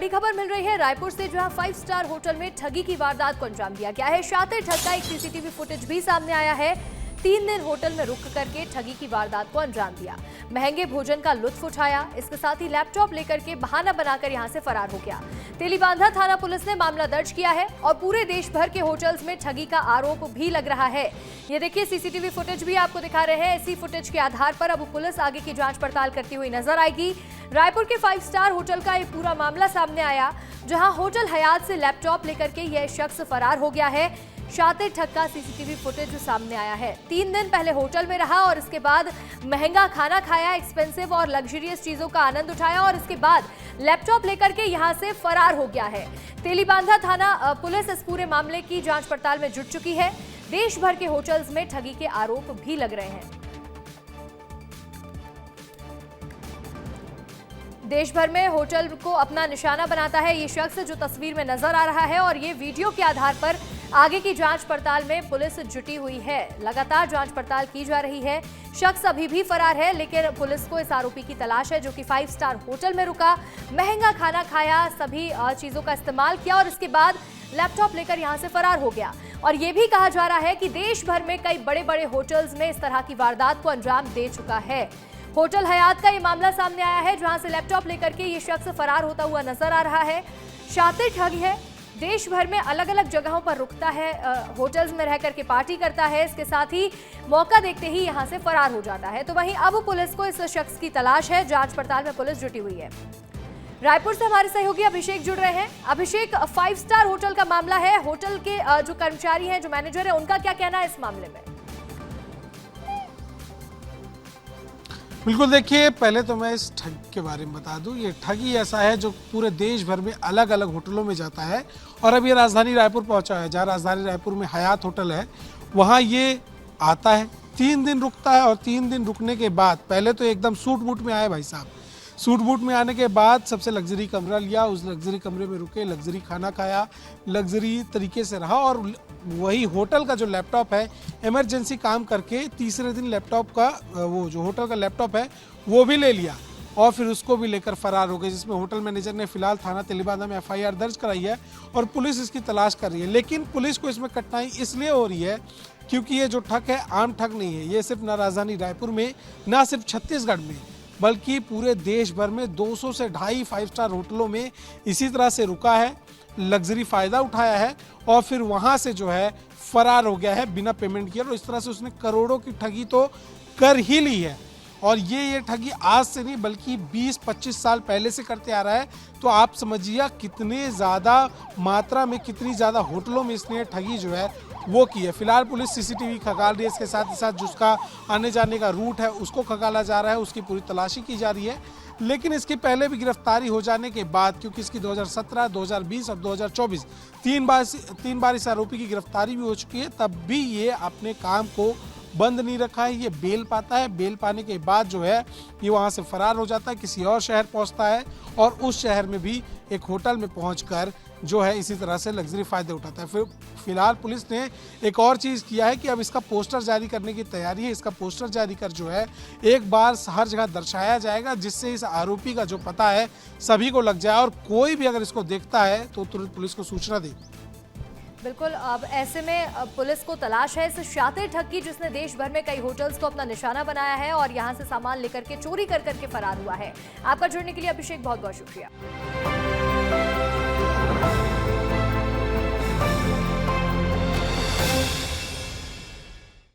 बड़ी खबर मिल रही है रायपुर से, जहां 5 स्टार होटल में ठगी की वारदात को अंजाम दिया गया है। शातिर ठग का एक सीसीटीवी फुटेज भी सामने आया है। 3 दिन होटल में रुक करके ठगी की वारदात को अंजाम दिया, महंगे भोजन का लुत्फ उठाया, इसके साथ ही लैपटॉप लेकर के बहाना बनाकर यहां से फरार हो गया। तेलीबांधा थाना पुलिस ने मामला दर्ज किया है और पूरे देश भर के होटल्स में ठगी का आरोप भी लग रहा है। ये देखिए सीसीटीवी फुटेज भी आपको दिखा रहे हैं। इसी फुटेज के आधार पर अब पुलिस आगे की जांच पड़ताल करती हुई नजर आएगी। रायपुर के 5 स्टार होटल का ये पूरा मामला सामने आया, जहां होटल हयात से लैपटॉप लेकर के यह शख्स फरार हो गया है। शातिर ठग का सीसीटीवी फुटेज सामने आया है। 3 दिन पहले होटल में रहा और इसके बाद महंगा खाना खाया, एक्सपेंसिव और लग्जरियस चीजों का आनंद उठाया और इसके बाद लैपटॉप लेकर के यहां से फरार हो गया है। तेलीबांधा थाना पुलिस इस पूरे मामले की जांच पड़ताल में जुट चुकी है। देश भर के होटल्स में ठगी के आरोप भी लग रहे हैं। देश भर में होटल को अपना निशाना बनाता है ये शख्स, जो तस्वीर में नजर आ रहा है, और ये वीडियो के आधार पर आगे की जांच पड़ताल में पुलिस जुटी हुई है। लगातार जांच पड़ताल की जा रही है। शख्स अभी भी फरार है, लेकिन पुलिस को इस आरोपी की तलाश है, जो कि 5 स्टार होटल में रुका, महंगा खाना खाया, सभी चीजों का इस्तेमाल किया और इसके बाद लैपटॉप लेकर यहां से फरार हो गया। और यह भी कहा जा रहा है कि देश भर में कई बड़े बड़े होटल्स में इस तरह की वारदात को अंजाम दे चुका है। होटल हयात का ये मामला सामने आया है, जहां से लैपटॉप लेकर के ये शख्स फरार होता हुआ नजर आ रहा है। शातिर ठग है, देश भर में अलग अलग जगहों पर रुकता है, होटल्स में रह करके पार्टी करता है, इसके साथ ही मौका देखते ही यहां से फरार हो जाता है। तो वहीं अब पुलिस को इस शख्स की तलाश है। जांच पड़ताल में पुलिस जुटी हुई है। रायपुर से हमारे सहयोगी अभिषेक जुड़ रहे हैं। अभिषेक, 5 स्टार होटल का मामला है, होटल के जो कर्मचारी हैं, जो मैनेजर है, उनका क्या कहना है इस मामले में? बिल्कुल, देखिए पहले तो मैं इस ठग के बारे में बता दूं। ये ठगी ऐसा है जो पूरे देश भर में अलग अलग होटलों में जाता है और अब ये राजधानी रायपुर पहुंचा है, जहां राजधानी रायपुर में हयात होटल है, वहां ये आता है, 3 दिन रुकता है और 3 दिन रुकने के बाद पहले तो एकदम सूट बूट में आए भाई साहब। सूट बूट में आने के बाद सबसे लग्जरी कमरा लिया, उस लग्जरी कमरे में रुके, लग्जरी खाना खाया, लग्जरी तरीके से रहा और वही होटल का जो लैपटॉप है, इमरजेंसी काम करके तीसरे दिन लैपटॉप का वो जो होटल का लैपटॉप है वो भी ले लिया और फिर उसको भी लेकर फरार हो गए, जिसमें होटल मैनेजर ने फिलहाल थाना तेलीबांधा में FIR दर्ज कराई है और पुलिस इसकी तलाश कर रही है। लेकिन पुलिस को इसमें कठिनाई इसलिए हो रही है क्योंकि ये जो ठग है आम ठग नहीं है। ये सिर्फ ना राजधानी रायपुर में, ना सिर्फ छत्तीसगढ़ में, बल्कि पूरे देश भर में 200 से 250 5 स्टार होटलों में इसी तरह से रुका है, लग्जरी फ़ायदा उठाया है और फिर वहाँ से जो है फरार हो गया है बिना पेमेंट किए। और इस तरह से उसने करोड़ों की ठगी तो कर ही ली है। और ये ठगी आज से नहीं बल्कि 20-25 साल पहले से करते आ रहा है। तो आप समझिए कितने ज़्यादा मात्रा में, कितनी ज़्यादा होटलों में इसने ठगी जो है वो की है। फिलहाल पुलिस CCTV खंगाल रही है, इसके साथ ही साथ जिसका आने जाने का रूट है उसको खंगाला जा रहा है, उसकी पूरी तलाशी की जा रही है। लेकिन इसकी पहले भी गिरफ्तारी हो जाने के बाद, क्योंकि इसकी 2017, 2020 और 2024 तीन बार इस आरोपी की गिरफ्तारी भी हो चुकी है, तब भी ये अपने काम को बंद नहीं रखा है। ये बेल पाता है, बेल पाने के बाद जो है ये वहाँ से फरार हो जाता है, किसी और शहर पहुँचता है और उस शहर में भी एक होटल में पहुँचकर जो है इसी तरह से लग्जरी फ़ायदे उठाता है। फिर फिलहाल पुलिस ने एक और चीज़ किया है कि अब इसका पोस्टर जारी करने की तैयारी है। इसका पोस्टर जारी कर जो है एक बार हर जगह दर्शाया जाएगा, जिससे इस आरोपी का जो पता है सभी को लग जाए और कोई भी अगर इसको देखता है तो तुरंत पुलिस को सूचना दे। बिल्कुल, अब ऐसे में पुलिस को तलाश है इस शातिर ठग की, जिसने देश भर में कई होटल्स को अपना निशाना बनाया है और यहां से सामान लेकर के चोरी कर करके फरार हुआ है। आपका जुड़ने के लिए अभिषेक बहुत बहुत शुक्रिया।